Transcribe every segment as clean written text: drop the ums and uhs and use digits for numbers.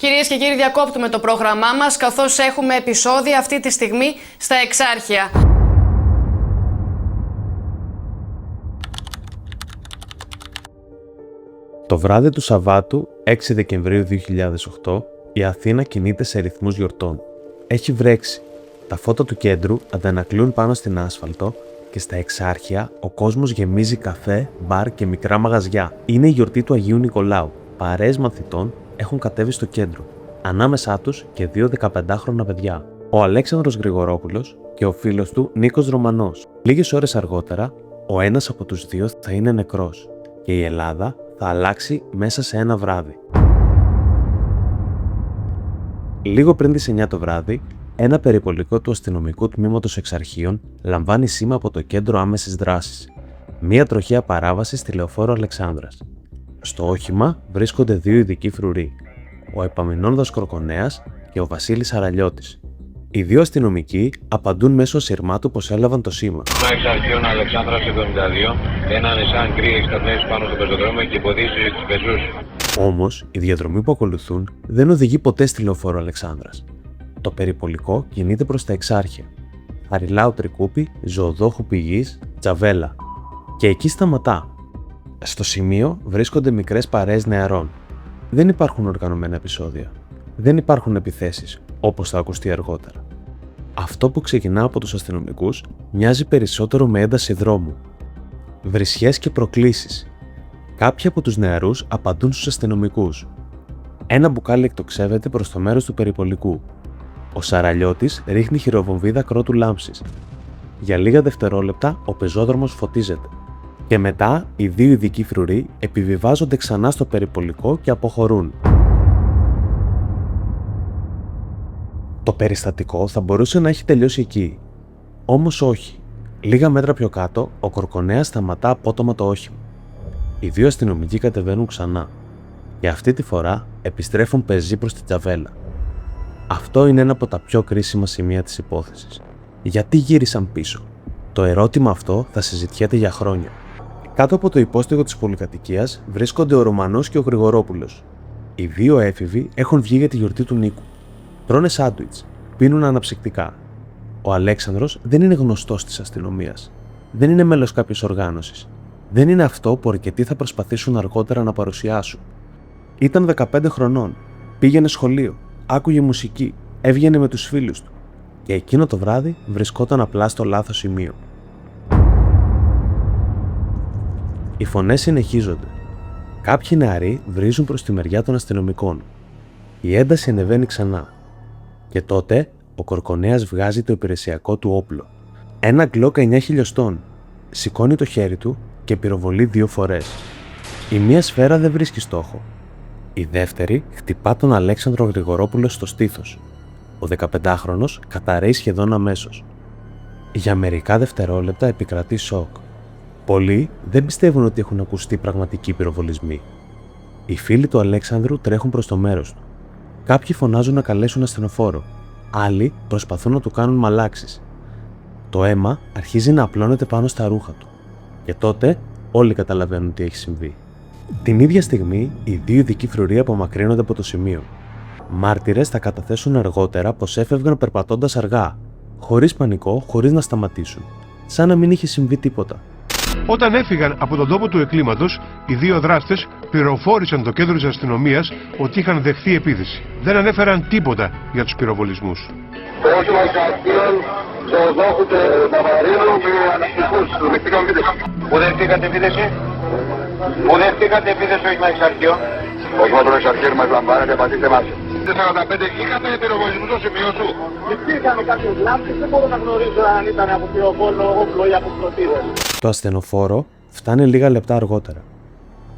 Κυρίες και κύριοι, διακόπτουμε το πρόγραμμά μας, καθώς έχουμε επεισόδια αυτή τη στιγμή στα Εξάρχεια. Το βράδυ του Σαββάτου, 6 Δεκεμβρίου 2008, η Αθήνα κινείται σε ρυθμούς γιορτών. Έχει βρέξει. Τα φώτα του κέντρου αντανακλούν πάνω στην άσφαλτο και στα Εξάρχεια ο κόσμος γεμίζει καφέ, μπαρ και μικρά μαγαζιά. Είναι η γιορτή του Αγίου Νικολάου. Παρέες μαθητών έχουν κατέβει στο κέντρο. Ανάμεσά τους και 2 15χρονα παιδιά. Ο Αλέξανδρος Γρηγορόπουλος και ο φίλος του Νίκος Ρωμανός. Λίγες ώρες αργότερα, ο ένας από τους δύο θα είναι νεκρός και η Ελλάδα θα αλλάξει μέσα σε ένα βράδυ. Λίγο πριν τις 9 το βράδυ, ένα περιπολικό του αστυνομικού τμήματος Εξαρχείων λαμβάνει σήμα από το Κέντρο Άμεσης Δράσης. Μία τροχαία παράβαση στη Λεωφόρο Αλεξάνδρας. Στο όχημα βρίσκονται 2 ειδικοί φρουροί, ο Επαμεινώνδας Κροκονέας και ο Βασίλης Αραλιώτης. Οι 2 αστυνομικοί απαντούν μέσω σειρμάτου πως έλαβαν το σήμα. Στο Εξαρχείων Αλεξάνδρας 72, ένα Νισάν Κρι έχει σταθμίσει πάνω στο πεζοδρόμιο και υποδείξει τους πεζούς. Όμως, η διαδρομή που ακολουθούν δεν οδηγεί ποτέ στη Λεωφόρο Αλεξάνδρας. Το περιπολικό κινείται προς τα Εξάρχεια. Χαριλάου Τρικούπη, Ζωοδόχου Πηγής, Τζαβέλα. Και εκεί σταματά. Στο σημείο βρίσκονται μικρές παρέες νεαρών. Δεν υπάρχουν οργανωμένα επεισόδια. Δεν υπάρχουν επιθέσεις, όπως θα ακουστεί αργότερα. Αυτό που ξεκινά από τους αστυνομικούς μοιάζει περισσότερο με ένταση δρόμου. Βρισιές και προκλήσεις. Κάποιοι από τους νεαρούς απαντούν στους αστυνομικούς. Ένα μπουκάλι εκτοξεύεται προς το μέρος του περιπολικού. Ο Σαραλιώτης ρίχνει χειροβομβίδα κρότου λάμψης. Για λίγα δευτερόλεπτα ο πεζόδρομος φωτίζεται. Και μετά οι 2 ειδικοί φρουροί επιβιβάζονται ξανά στο περιπολικό και αποχωρούν. Το περιστατικό θα μπορούσε να έχει τελειώσει εκεί. Όμως όχι. Λίγα μέτρα πιο κάτω, ο Κορκονέας σταματά απότομα το όχημα. Οι 2 αστυνομικοί κατεβαίνουν ξανά. Και αυτή τη φορά επιστρέφουν πεζοί προς την Τζαβέλα. Αυτό είναι ένα από τα πιο κρίσιμα σημεία της υπόθεσης. Γιατί γύρισαν πίσω? Το ερώτημα αυτό θα συζητιέται για χρόνια. Κάτω από το υπόστεγο της πολυκατοικίας βρίσκονται ο Ρωμανός και ο Γρηγορόπουλος. Οι 2 έφηβοι έχουν βγει για τη γιορτή του Νίκου. Τρώνε σάντουιτς, πίνουν αναψυκτικά. Ο Αλέξανδρος δεν είναι γνωστός της αστυνομίας. Δεν είναι μέλος κάποιης οργάνωσης. Δεν είναι αυτό που αρκετοί θα προσπαθήσουν αργότερα να παρουσιάσουν. Ήταν 15 χρονών, πήγαινε σχολείο, άκουγε μουσική, έβγαινε με τους φίλους του. Και εκείνο το βράδυ βρισκόταν απλά στο λάθος σημείο. Οι φωνές συνεχίζονται. Κάποιοι νεαροί βρίζουν προς τη μεριά των αστυνομικών. Η ένταση ανεβαίνει ξανά. Και τότε ο Κορκονέας βγάζει το υπηρεσιακό του όπλο. Ένα Glock 9 χιλιοστών. Σηκώνει το χέρι του και πυροβολεί 2 φορές. Η μία σφαίρα δεν βρίσκει στόχο. Η δεύτερη χτυπά τον Αλέξανδρο Γρηγορόπουλο στο στήθος. Ο 15χρονος καταρρέει σχεδόν αμέσως. Για μερικά δευτερόλεπτα επικρατεί σοκ. Πολλοί δεν πιστεύουν ότι έχουν ακουστεί πραγματικοί πυροβολισμοί. Οι φίλοι του Αλέξανδρου τρέχουν προς το μέρος του. Κάποιοι φωνάζουν να καλέσουν ασθενοφόρο. Άλλοι προσπαθούν να του κάνουν μαλάξεις. Το αίμα αρχίζει να απλώνεται πάνω στα ρούχα του. Και τότε όλοι καταλαβαίνουν τι έχει συμβεί. Την ίδια στιγμή, οι 2 ειδικοί φρουροί απομακρύνονται από το σημείο. Μάρτυρες θα καταθέσουν αργότερα πως έφευγαν περπατώντας αργά, χωρίς πανικό, χωρίς να σταματήσουν, σαν να μην είχε συμβεί τίποτα. Όταν έφυγαν από τον τόπο του εγκλήματος, οι 2 δράστες πληροφόρησαν το κέντρο της αστυνομίας ότι είχαν δεχθεί επίθεση. Δεν ανέφεραν τίποτα για τους πυροβολισμούς. Το όχημα Εξαρχείων, Ζωοδόχου και Παπαδρίνου με αναστικούς. Πού δεχτήκατε επίθεση? Πού δεχτήκατε επίθεση όχημα Εξαρχείων? Το όχημα των Εξαρχείων μας λαμβάνετε, πατήστε μας. 45 είχατε πυροβολισμό στο σημείο του. Υπήρχαν κάποιες λάμψεις, δεν μπορώ να γνωρίζω αν ήταν από πυροβόλο, όπλο ή από φλωτίδες. Το ασθενοφόρο φτάνει λίγα λεπτά αργότερα.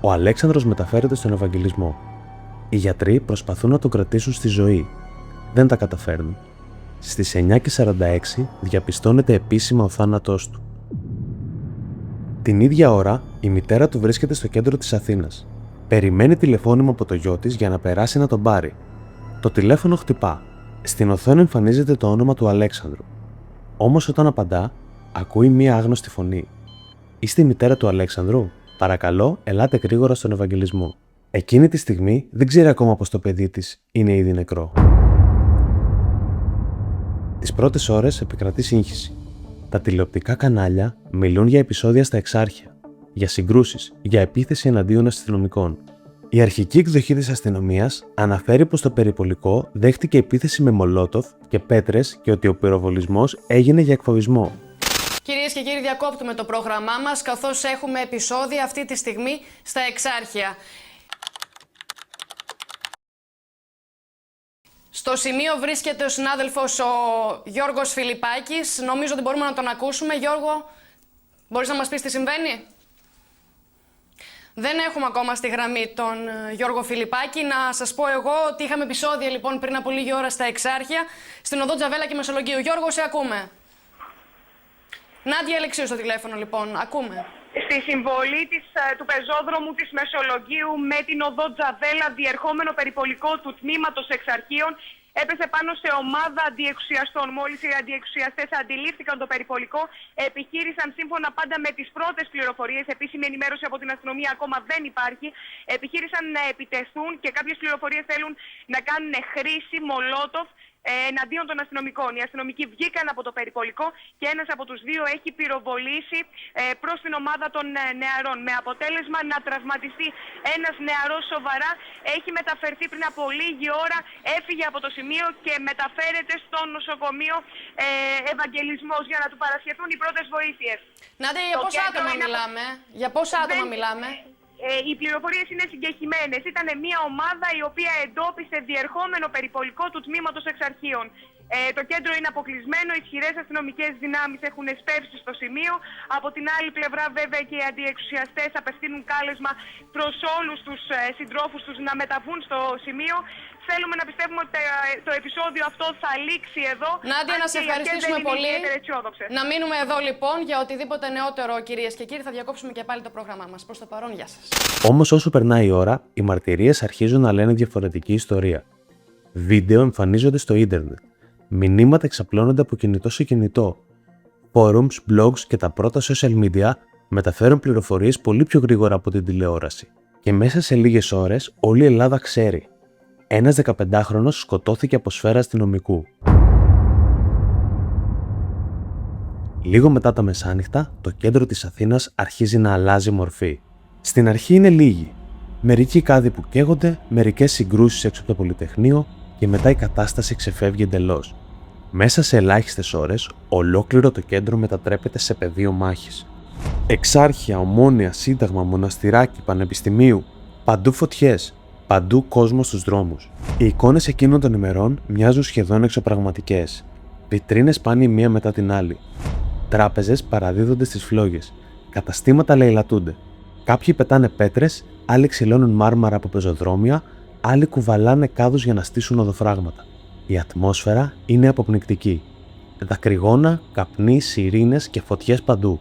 Ο Αλέξανδρος μεταφέρεται στον Ευαγγελισμό. Οι γιατροί προσπαθούν να τον κρατήσουν στη ζωή. Δεν τα καταφέρνουν. Στις 9:46 διαπιστώνεται επίσημα ο θάνατός του. Την ίδια ώρα, η μητέρα του βρίσκεται στο κέντρο της Αθήνας. Περιμένει τηλεφώνημα από το γιο της για να περάσει να τον πάρει. Το τηλέφωνο χτυπά. Στην οθόνη εμφανίζεται το όνομα του Αλέξανδρου. Όμως όταν απαντά, ακούει μία άγνωστη φωνή. «Είστε η μητέρα του Αλέξανδρου? Παρακαλώ, ελάτε γρήγορα στον Ευαγγελισμό». Εκείνη τη στιγμή δεν ξέρει ακόμα πως το παιδί της είναι ήδη νεκρό. Τις πρώτες ώρες επικρατεί σύγχυση. Τα τηλεοπτικά κανάλια μιλούν για επεισόδια στα Εξάρχεια, για συγκρούσεις, για επίθεση εναντίον αστυνομικών. Η αρχική εκδοχή της αστυνομίας αναφέρει πως το περιπολικό δέχτηκε επίθεση με μολότοφ και πέτρες και ότι ο πυροβολισμός έγινε για εκφοβισμό. Κυρίες και κύριοι, διακόπτουμε το πρόγραμμά μας καθώς έχουμε επεισόδια αυτή τη στιγμή στα Εξάρχεια. Στο σημείο βρίσκεται ο συνάδελφος ο Γιώργος Φιλιππάκης. Νομίζω ότι μπορούμε να τον ακούσουμε. Γιώργο, μπορείς να μας πεις τι συμβαίνει? Δεν έχουμε ακόμα στη γραμμή τον Γιώργο Φιλιππάκη. Να σας πω εγώ ότι είχαμε επεισόδια λοιπόν πριν από λίγη ώρα στα Εξάρχεια, στην οδό Τζαβέλα και Μεσολογγίου. Γιώργο, σε ακούμε. Νάντια Αλεξίου στο τηλέφωνο λοιπόν, ακούμε. Στη συμβολή του πεζόδρομου της Μεσολογγίου με την οδό Τζαβέλα, διερχόμενο περιπολικό του τμήματος Εξαρχείων, έπεσε πάνω σε ομάδα αντιεξουσιαστών. Μόλις οι αντιεξουσιαστές αντιλήφθηκαν το περιπολικό, επιχείρησαν σύμφωνα πάντα με τις πρώτες πληροφορίες, επίσημη ενημέρωση από την αστυνομία ακόμα δεν υπάρχει, επιχείρησαν να επιτεθούν και κάποιες πληροφορίες θέλουν να κάνουν χρήση μολότοφ εναντίον των αστυνομικών. Οι αστυνομικοί βγήκαν από το περιπολικό και ένας από τους δύο έχει πυροβολήσει προς την ομάδα των νεαρών, με αποτέλεσμα να τραυματιστεί ένας νεαρός σοβαρά. Έχει μεταφερθεί πριν από λίγη ώρα, έφυγε από το σημείο και μεταφέρεται στο νοσοκομείο Ευαγγελισμός για να του παρασχεθούν οι πρώτες βοήθειες. Νάντια, για πόσα άτομα μιλάμε? Για πόσα άτομα μιλάμε? Οι πληροφορίες είναι συγκεκριμένες. Ήταν μια ομάδα η οποία εντόπισε διερχόμενο περιπολικό του τμήματος Εξαρχείων. Το κέντρο είναι αποκλεισμένο, ισχυρές αστυνομικές δυνάμεις έχουν εσπεύσει στο σημείο. Από την άλλη πλευρά βέβαια και οι αντιεξουσιαστές απευθύνουν κάλεσμα προς όλους τους συντρόφους τους να μεταβούν στο σημείο. Θέλουμε να πιστεύουμε ότι το επεισόδιο αυτό θα λήξει εδώ. Νάντια, να σε ευχαριστήσουμε πολύ. Να μείνουμε εδώ λοιπόν για οτιδήποτε νεότερο, κυρίες και κύριοι. Θα διακόψουμε και πάλι το πρόγραμμά μας. Προς το παρόν, γεια σας. Όμως όσο περνάει η ώρα, οι μαρτυρίες αρχίζουν να λένε διαφορετική ιστορία. Βίντεο εμφανίζονται στο ίντερνετ. Μηνύματα εξαπλώνονται από κινητό σε κινητό. Forums, blogs και τα πρώτα social media μεταφέρουν πληροφορίες πολύ πιο γρήγορα από την τηλεόραση. Και μέσα σε λίγες ώρες όλη η Ελλάδα ξέρει. Ένας 15χρονος σκοτώθηκε από σφαίρα αστυνομικού. Λίγο μετά τα μεσάνυχτα, το κέντρο της Αθήνας αρχίζει να αλλάζει μορφή. Στην αρχή είναι λίγοι. Μερικοί κάδοι που καίγονται, μερικές συγκρούσεις έξω από το Πολυτεχνείο και μετά η κατάσταση ξεφεύγει εντελώς. Μέσα σε ελάχιστες ώρες, ολόκληρο το κέντρο μετατρέπεται σε πεδίο μάχης. Εξάρχεια, Ομόνια, Σύνταγμα, Μοναστηράκι, Πανεπιστημίου, παντού φωτιές. Παντού κόσμο στους δρόμους. Οι εικόνες εκείνων των ημερών μοιάζουν σχεδόν εξωπραγματικές. Βιτρίνες πάνε η μία μετά την άλλη. Τράπεζες παραδίδονται στις φλόγες. Καταστήματα λαιλατούνται. Κάποιοι πετάνε πέτρες, άλλοι ξυλώνουν μάρμαρα από πεζοδρόμια, άλλοι κουβαλάνε κάδους για να στήσουν οδοφράγματα. Η ατμόσφαιρα είναι αποπνικτική. Δακρυγόνα, καπνί, σιρήνες και φωτιές παντού.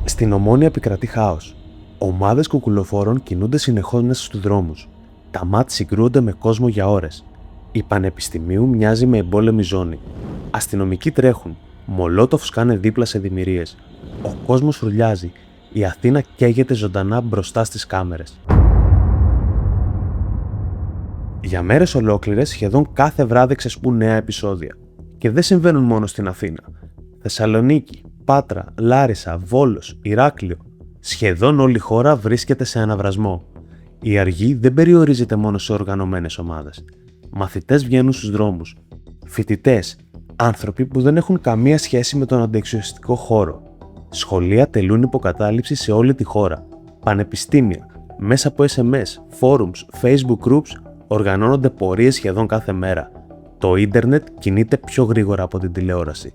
Στην Ομόνια επικρατεί χάος. Ομάδες κουκουλοφόρων κινούνται συνεχώς μέσα στους δρόμους. Τα ΜΑΤ συγκρούονται με κόσμο για ώρες. Η Πανεπιστημίου μοιάζει με εμπόλεμη ζώνη. Αστυνομικοί τρέχουν. Μολότοφ σκάνε δίπλα σε δημιουργίες. Ο κόσμος φρουλιάζει. Η Αθήνα καίγεται ζωντανά μπροστά στις κάμερες. Για μέρες ολόκληρες, σχεδόν κάθε βράδυ ξεσπούν νέα επεισόδια. Και δεν συμβαίνουν μόνο στην Αθήνα. Θεσσαλονίκη, Πάτρα, Λάρισα, Βόλος, Ηράκλειο. Σχεδόν όλη η χώρα βρίσκεται σε αναβρασμό. Η αργή δεν περιορίζεται μόνο σε οργανωμένες ομάδες. Μαθητές βγαίνουν στους δρόμους. Φοιτητές, άνθρωποι που δεν έχουν καμία σχέση με τον αντιεξουσιαστικό χώρο. Σχολεία τελούν υποκατάληψη σε όλη τη χώρα. Πανεπιστήμια, μέσα από SMS, forums, Facebook groups, οργανώνονται πορείες σχεδόν κάθε μέρα. Το ίντερνετ κινείται πιο γρήγορα από την τηλεόραση.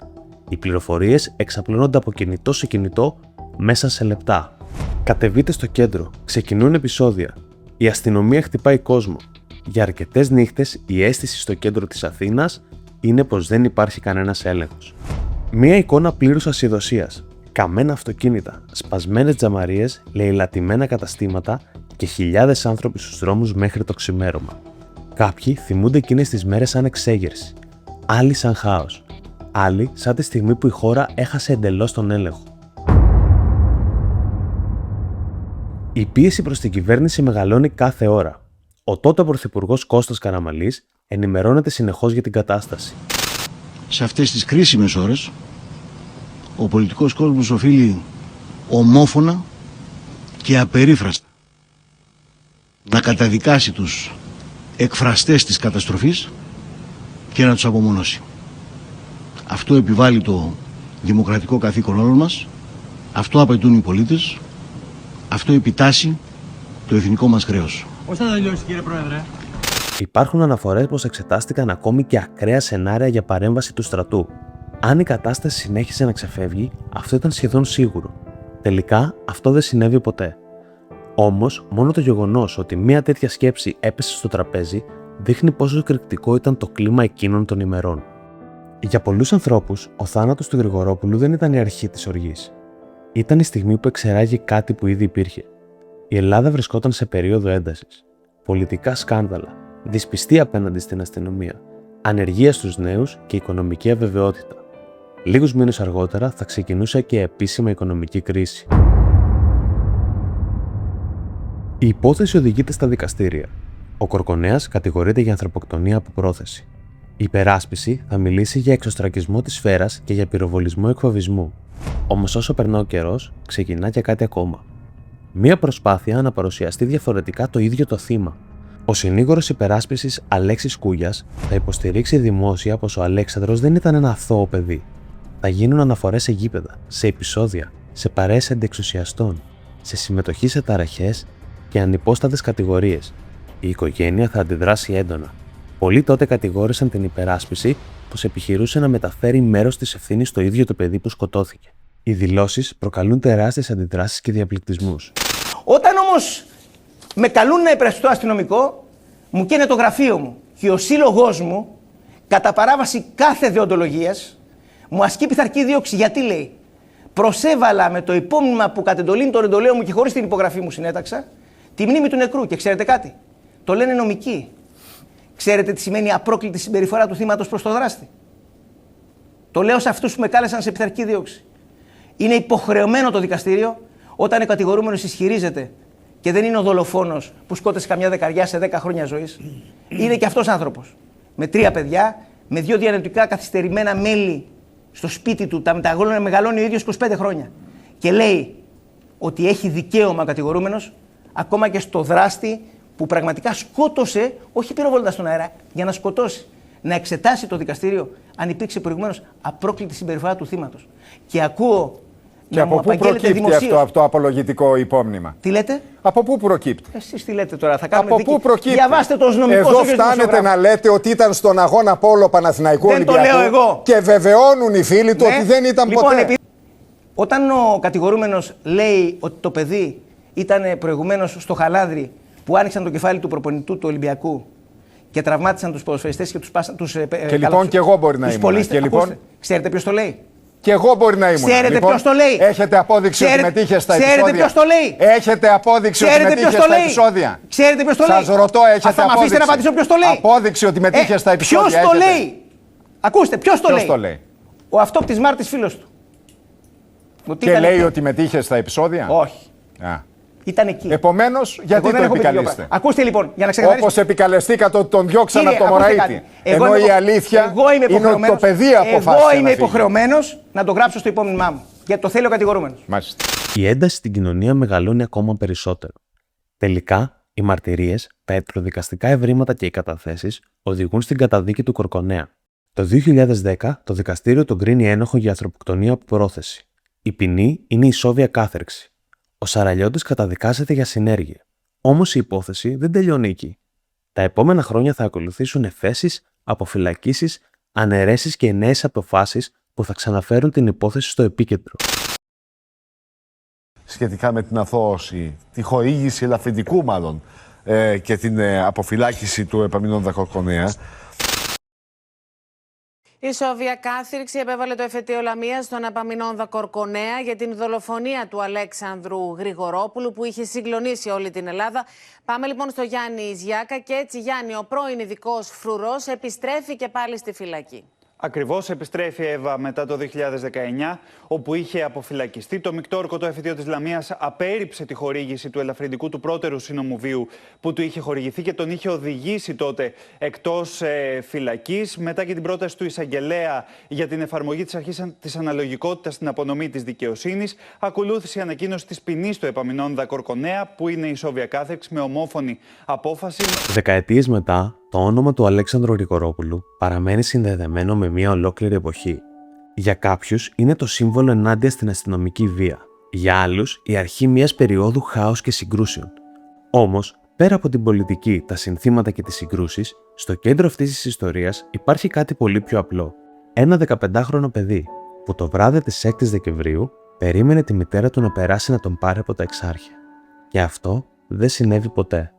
Οι πληροφορίες εξαπλώνονται από κινητό σε κινητό μέσα σε λεπτά. Κατεβείτε στο κέντρο, ξεκινούν επεισόδια. Η αστυνομία χτυπάει κόσμο. Για αρκετές νύχτες η αίσθηση στο κέντρο της Αθήνας είναι πως δεν υπάρχει κανένας έλεγχος. Μία εικόνα πλήρους ασυδοσίας. Καμένα αυτοκίνητα, σπασμένες τζαμαρίες, λαιλατημένα καταστήματα και χιλιάδες άνθρωποι στους δρόμους μέχρι το ξημέρωμα. Κάποιοι θυμούνται εκείνες τις μέρες σαν εξέγερση. Άλλοι σαν χάος. Άλλοι σαν τη στιγμή που η χώρα έχασε εντελώς τον έλεγχο. Η πίεση προς την κυβέρνηση μεγαλώνει κάθε ώρα. ο τότε Πρωθυπουργός Κώστας Καραμανλής ενημερώνεται συνεχώς για την κατάσταση. Σε αυτές τις κρίσιμες ώρες, ο πολιτικός κόσμος οφείλει ομόφωνα και απερίφραστα να καταδικάσει τους εκφραστές της καταστροφής και να τους απομονώσει. Αυτό επιβάλλει το δημοκρατικό καθήκον όλων μας, αυτό απαιτούν οι πολίτες, αυτό επιτάσσει το εθνικό μας χρέος. Πώς θα τελειώσει, κύριε Πρόεδρε? Υπάρχουν αναφορές πως εξετάστηκαν ακόμη και ακραία σενάρια για παρέμβαση του στρατού. Αν η κατάσταση συνέχισε να ξεφεύγει, αυτό ήταν σχεδόν σίγουρο. Τελικά, αυτό δεν συνέβη ποτέ. Όμως, μόνο το γεγονός ότι μια τέτοια σκέψη έπεσε στο τραπέζι δείχνει πόσο εκρηκτικό ήταν το κλίμα εκείνων των ημερών. Για πολλούς ανθρώπους, ο θάνατος του Γρηγορόπουλου δεν ήταν η αρχή της οργής. Ήταν η στιγμή που εξερράγει κάτι που ήδη υπήρχε. Η Ελλάδα βρισκόταν σε περίοδο έντασης. Πολιτικά σκάνδαλα, δυσπιστία απέναντι στην αστυνομία, ανεργία στους νέους και οικονομική αβεβαιότητα. Λίγους μήνες αργότερα θα ξεκινούσε και επίσημα οικονομική κρίση. Η υπόθεση οδηγείται στα δικαστήρια. Ο Κορκονέας κατηγορείται για ανθρωποκτονία από πρόθεση. Η υπεράσπιση θα μιλήσει για εξωστρακισμό της σφαίρας και για πυροβολισμό εκφοβισμού. Όμως όσο περνά ο καιρός, ξεκινά και κάτι ακόμα. Μία προσπάθεια να παρουσιαστεί διαφορετικά το ίδιο το θύμα. Ο συνήγορος υπεράσπισης Αλέξης Κούγιας θα υποστηρίξει δημόσια πως ο Αλέξανδρος δεν ήταν ένα αθώο παιδί. Θα γίνουν αναφορές σε γήπεδα, σε επεισόδια, σε παρέες αντιεξουσιαστών, σε συμμετοχή σε ταραχές και ανυπόστατες κατηγορίες. Η οικογένεια θα αντιδράσει έντονα. Πολλοί τότε κατηγόρησαν την υπεράσπιση πως επιχειρούσε να μεταφέρει μέρος της ευθύνης στο ίδιο το παιδί που σκοτώθηκε. Οι δηλώσεις προκαλούν τεράστιες αντιδράσεις και διαπληκτισμούς. Όταν όμως με καλούν να υπερασπιστώ αστυνομικό, μου καίνε το γραφείο μου και ο σύλλογός μου, κατά παράβαση κάθε δεοντολογίας, μου ασκεί πειθαρχική δίωξη. Γιατί, λέει, προσέβαλα με το υπόμνημα που κατ' εντολήν των εντολέων μου και χωρίς την υπογραφή μου συνέταξα, τη μνήμη του νεκρού. Και ξέρετε κάτι, το λένε νομικοί. Ξέρετε τι σημαίνει απρόκλητη συμπεριφορά του θύματος προς το δράστη? Το λέω σε αυτούς που με κάλεσαν σε πειθαρχική δίωξη. Είναι υποχρεωμένο το δικαστήριο, όταν ο κατηγορούμενος ισχυρίζεται και δεν είναι ο δολοφόνος που σκότωσε καμιά δεκαριά σε 10 χρόνια ζωής, είναι και αυτός άνθρωπος. Με 3 παιδιά, με 2 διανοητικά καθυστερημένα μέλη στο σπίτι του, τα μεγαλώνει ο ίδιος 25 χρόνια. Και λέει ότι έχει δικαίωμα ο κατηγορούμενος ακόμα και στο δράστη που πραγματικά σκότωσε, όχι πυροβολώντας τον αέρα, για να σκοτώσει. Να εξετάσει το δικαστήριο αν υπήρξε προηγουμένως απρόκλητη συμπεριφορά του θύματος. Και ακούω. Και από πού προκύπτει αυτό το απολογητικό υπόμνημα? Τι λέτε? Από πού προκύπτει? Εσείς τι λέτε τώρα, θα κάνουμε από πού προκύπτει? Διαβάστε το ως νομικός. Εδώ φτάνετε να λέτε ότι ήταν στον αγώνα Πόλο Παναθηναϊκού Ολυμπιακού. Δεν το λέω εγώ. Και βεβαιώνουν οι φίλοι του ότι δεν ήταν λοιπόν, ποτέ. Όταν ο κατηγορούμενος λέει ότι το παιδί ήταν προηγουμένως στο Χαλάδρι που άνοιξαν το κεφάλι του προπονητού του Ολυμπιακού και τραυμάτισαν τους ποδοσφαιριστές και τους και λοιπόν και εγώ μπορεί να ήμουν. Λοιπόν... Ξέρετε ποιος το λέει? Και εγώ μπορεί να ήμουν. Ξέρετε λοιπόν, ποιος το λέει? Έχετε απόδειξη ότι μετήχε στα επεισόδια? Ξέρετε ποιος το λέει? Έχετε απόδειξη ότι μετήχε στα επεισόδια? Ξέρετε ποιος το λέει? Σας ρωτώ, έχετε θα απόδειξη? Αφήστε να απαντήσω ποιος το λέει. Απόδειξη ότι μετήχε στα επεισόδια? Ποιος το λέει? Ακούστε, ποιος το λέει? Ο αυτόπτης Μάρτης φίλος του. Και λέει ότι μετήχε στα επεισόδια? Όχι. Ήταν εκεί. Επομένως, γιατί το επικαλείστε? Ακούστε λοιπόν, για να ξεκαθαρίσουμε. Όπως επικαλεστήκατε ότι τον διώξαν από το Μωραΐτη. Ενώ η αλήθεια είναι ότι το παιδί αποφάσισε. Εγώ είμαι υποχρεωμένος να το γράψω στο υπόμνημά μου. Γιατί το θέλει ο κατηγορούμενος. Μάλιστα. Η ένταση στην κοινωνία μεγαλώνει ακόμα περισσότερο. Τελικά, οι μαρτυρίες, τα ετροδικαστικά ευρήματα και οι καταθέσεις οδηγούν στην καταδίκη του Κορκονέα. Το 2010, το δικαστήριο τον κρίνει ένοχο για ανθρωποκτονία από πρόθεση. Η ποινή είναι ισόβια κάθερξη. Ο Σαραλιώτης καταδικάζεται για συνέργεια. Όμως η υπόθεση δεν τελειώνει εκεί. Τα επόμενα χρόνια θα ακολουθήσουν εφέσεις, αποφυλακίσεις, αναιρέσεις και νέες αποφάσεις που θα ξαναφέρουν την υπόθεση στο επίκεντρο. Σχετικά με την αθώωση, τη χορήγηση ελαφρυντικού μάλλον και την αποφυλάκηση του Επαμινώντα Κορκονέα. Η ισόβια κάθριξη επέβαλε το εφετείο Λαμίας στον Επαμινώνδα Κορκονέα για την δολοφονία του Αλέξανδρου Γρηγορόπουλου που είχε συγκλονίσει όλη την Ελλάδα. Πάμε λοιπόν στο Γιάννη Ιζιάκα και έτσι Γιάννη, ο πρώην ειδικός φρουρός επιστρέφει και πάλι στη φυλακή. Ακριβώς, επιστρέφει η Εύα μετά το 2019, όπου είχε αποφυλακιστεί. Το μεικτό ορκωτό εφετείο της Λαμίας απέρριψε τη χορήγηση του ελαφρυντικού του πρώτερου σύνομου βίου που του είχε χορηγηθεί και τον είχε οδηγήσει τότε εκτός φυλακής. Μετά και την πρόταση του εισαγγελέα για την εφαρμογή της αρχής της αναλογικότητας στην απονομή της δικαιοσύνης, ακολούθησε η ανακοίνωση της ποινής του Επαμινόνδα Κορκονέα, που είναι ισόβια κάθριξη με ομόφωνη απόφαση. Δεκαετίες μετά, το όνομα του Αλέξανδρου Γρηγορόπουλου παραμένει συνδεδεμένο με μια ολόκληρη εποχή. Για κάποιους είναι το σύμβολο ενάντια στην αστυνομική βία. Για άλλους, η αρχή μιας περίοδου χάους και συγκρούσεων. Όμως, πέρα από την πολιτική, τα συνθήματα και τις συγκρούσεις, στο κέντρο αυτής της ιστορίας υπάρχει κάτι πολύ πιο απλό. Ένα 15χρονο παιδί που το βράδυ της 6ης Δεκεμβρίου περίμενε τη μητέρα του να περάσει να τον πάρει από τα Εξάρχεια. Και αυτό δεν συνέβη ποτέ.